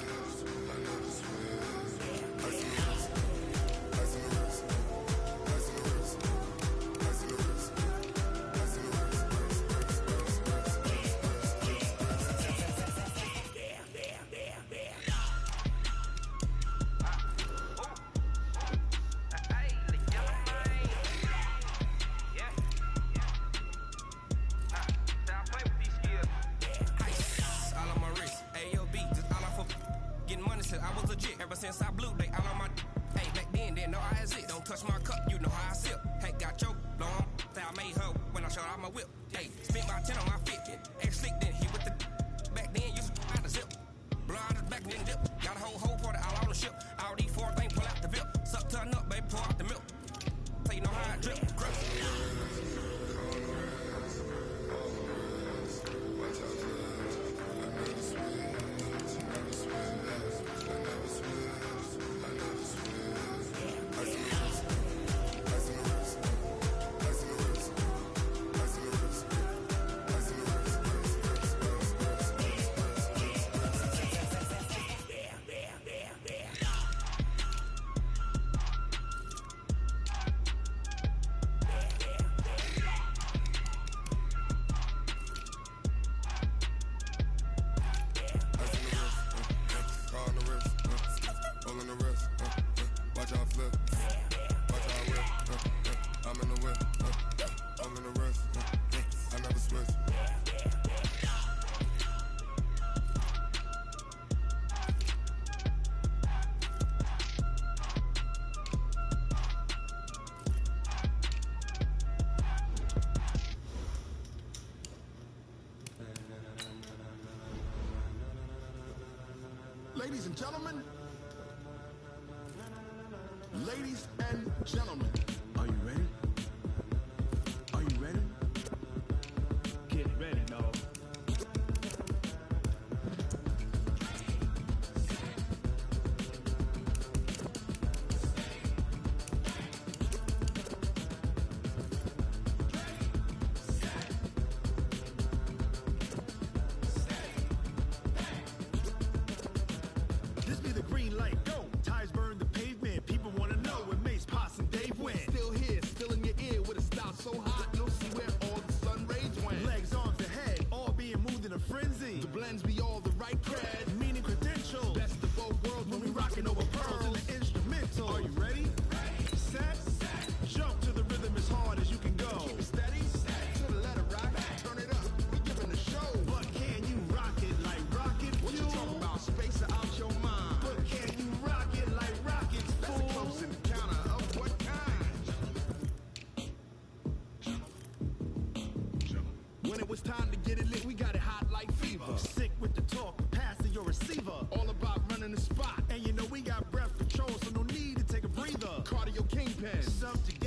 Since I blew, they all on my. Hey, back then, didn't know I had it. Don't touch my cup, you know how I sip. Hey, got your long. That I made her when I showed out my whip. Hey, spent my 10 on my fit. Ex slick, then he with the. Back then, used to out the zip. Blood back then dip. Got a whole party all on the ship. All these four things pull out the VIP. Suck turn up, baby, pour out the milk. So you know how I drip. Grip. Ladies and gentlemen, are you ready? Are you ready? Get ready, dog. This be the green light, go. Tires burn the pavement. People wanna know where Mace, Potts, and Dave went. Still here, still in your ear with a style so hot, you'll see where all the sun rays went. Legs, arms, and head, all being moved in a frenzy. The blends be all the right cred, meaning credentials. Best of both worlds when we rockin' over pearls in the instrumental. Are you ready? Set. Jump to the rhythm as hard as you can go. Keep it steady. pen. Something